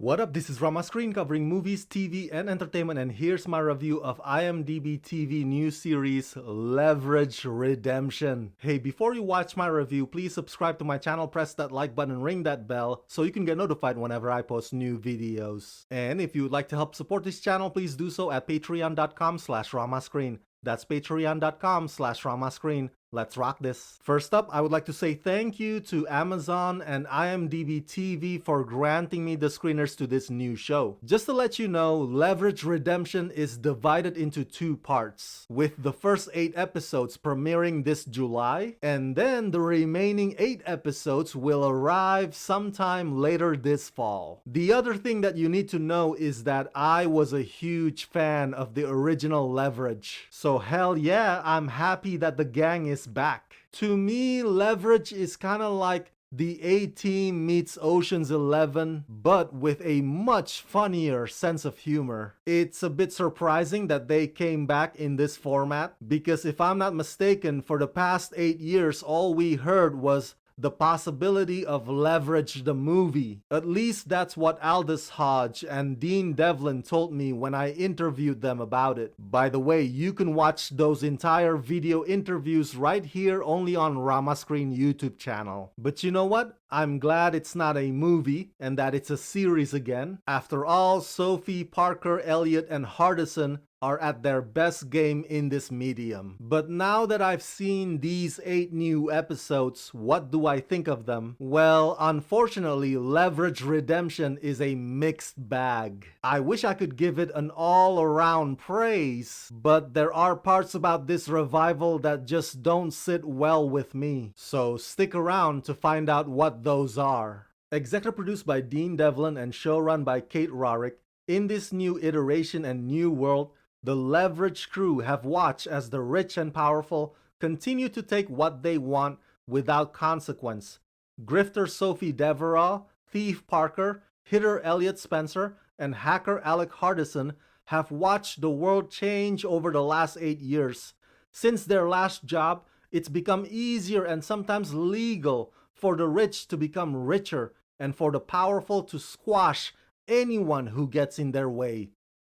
What up, this is Rama Screen covering movies, TV, and entertainment, and here's my review of IMDbTV new series Leverage Redemption. Hey, before you watch my review, please subscribe to my channel, press that like button, and ring that bell so you can get notified whenever I post new videos. And if you would like to help support this channel, please do so at patreon.com/ramascreen. That's patreon.com/ramascreen. Let's rock this. First up, I would like to say thank you to Amazon and IMDbTV for granting me the screeners to this new show. Just to let you know, Leverage Redemption is divided into two parts, with the first 8 episodes premiering this July, and then the remaining 8 episodes will arrive sometime later this fall. The other thing that you need to know is that I was a huge fan of the original Leverage. So hell yeah, I'm happy that the gang is back. To me, Leverage is kind of like the A-Team meets Ocean's 11, but with a much funnier sense of humor. It's a bit surprising that they came back in this format, because if I'm not mistaken, for the past 8 years, all we heard was the possibility of Leverage the movie. At least that's what Aldous Hodge and Dean Devlin told me when I interviewed them about it. By the way, you can watch those entire video interviews right here only on Rama Screen YouTube channel. But you know what? I'm glad it's not a movie and that it's a series again. After all, Sophie, Parker, Elliot, and Hardison are at their best game in this medium. But now that I've seen these 8 new episodes, what do I think of them? Well, unfortunately, Leverage Redemption is a mixed bag. I wish I could give it an all-around praise, but there are parts about this revival that just don't sit well with me. So stick around to find out what those are. Executive produced by Dean Devlin and showrun by Kate Rorick, in this new iteration and new world, the Leverage crew have watched as the rich and powerful continue to take what they want without consequence. Grifter Sophie Devereux, Thief Parker, hitter Elliot Spencer, and hacker Alec Hardison have watched the world change over the last 8 years. Since their last job, it's become easier and sometimes legal for the rich to become richer and for the powerful to squash anyone who gets in their way.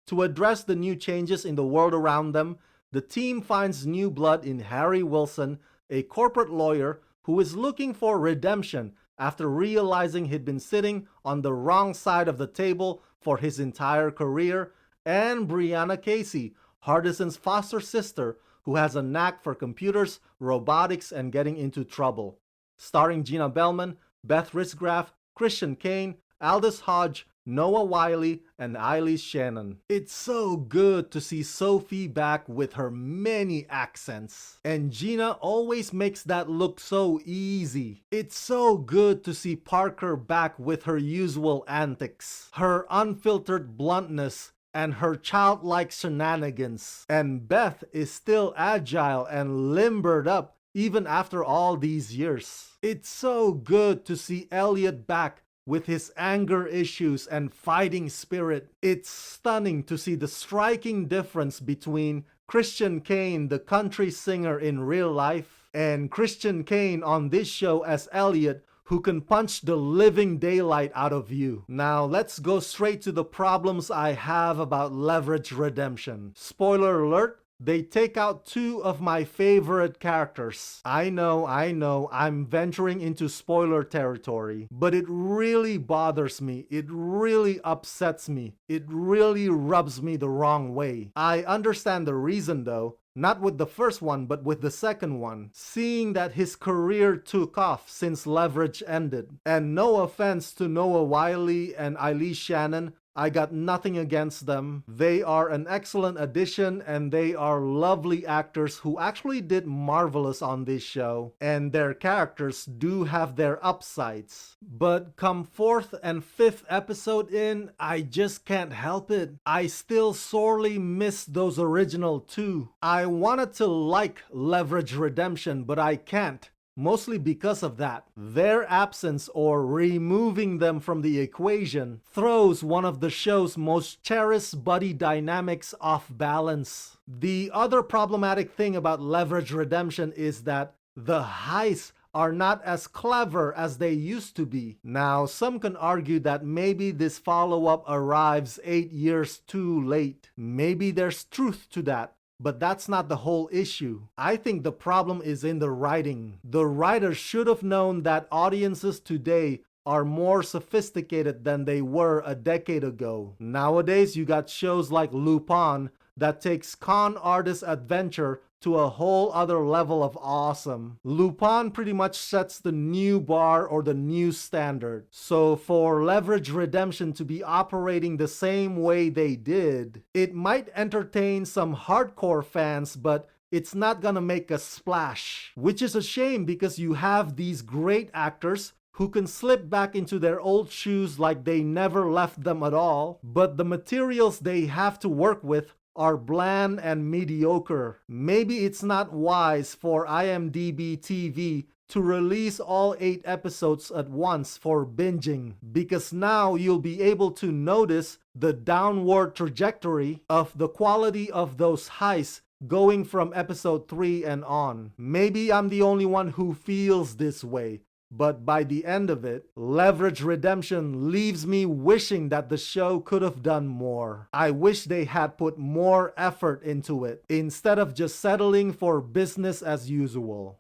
To address the new changes in the world around them, the team finds new blood in Harry Wilson, a corporate lawyer who is looking for redemption after realizing he'd been sitting on the wrong side of the table for his entire career, and Brianna Casey, Hardison's foster sister, who has a knack for computers, robotics, and getting into trouble. Starring Gina Bellman, Beth Ritzgraff, Christian Kane, Aldous Hodge, Noah Wiley, and Eileen Shannon. It's so good to see Sophie back with her many accents. And Gina always makes that look so easy. It's so good to see Parker back with her usual antics, her unfiltered bluntness, and her childlike shenanigans. And Beth is still agile and limbered up even after all these years. It's so good to see Elliot back with his anger issues and fighting spirit. It's stunning to see the striking difference between Christian Kane, the country singer in real life, and Christian Kane on this show as Elliot, who can punch the living daylight out of you. Now let's go straight to the problems I have about Leverage Redemption. Spoiler alert, they take out 2 of my favorite characters. I know, I'm venturing into spoiler territory, but it really bothers me. It really upsets me. It really rubs me the wrong way. I understand the reason though. Not with the first one, but with the second one. Seeing that his career took off since Leverage ended. And no offense to Noah Wiley and Eileen Shannon, I got nothing against them. They are an excellent addition and they are lovely actors who actually did marvelous on this show. And their characters do have their upsides. But come 4th and 5th episode in, I just can't help it. I still sorely miss those original 2. I wanted to like Leverage Redemption, but I can't. Mostly because of that. Their absence or removing them from the equation throws one of the show's most cherished buddy dynamics off balance. The other problematic thing about Leverage Redemption is that the heists are not as clever as they used to be. Now, some can argue that maybe this follow-up arrives 8 years too late. Maybe there's truth to that. But that's not the whole issue. I think the problem is in the writing. The writers should have known that audiences today are more sophisticated than they were a decade ago. Nowadays, you got shows like Lupin that takes con artist adventure to a whole other level of awesome. Lupin pretty much sets the new bar or the new standard. So for Leverage Redemption to be operating the same way they did, it might entertain some hardcore fans, but it's not gonna make a splash. Which is a shame because you have these great actors who can slip back into their old shoes like they never left them at all, but the materials they have to work with are bland and mediocre. Maybe it's not wise for IMDbTV to release all 8 episodes at once for binging, because now you'll be able to notice the downward trajectory of the quality of those heists going from episode 3 and on. Maybe I'm the only one who feels this way, but by the end of it, Leverage Redemption leaves me wishing that the show could have done more. I wish they had put more effort into it, instead of just settling for business as usual.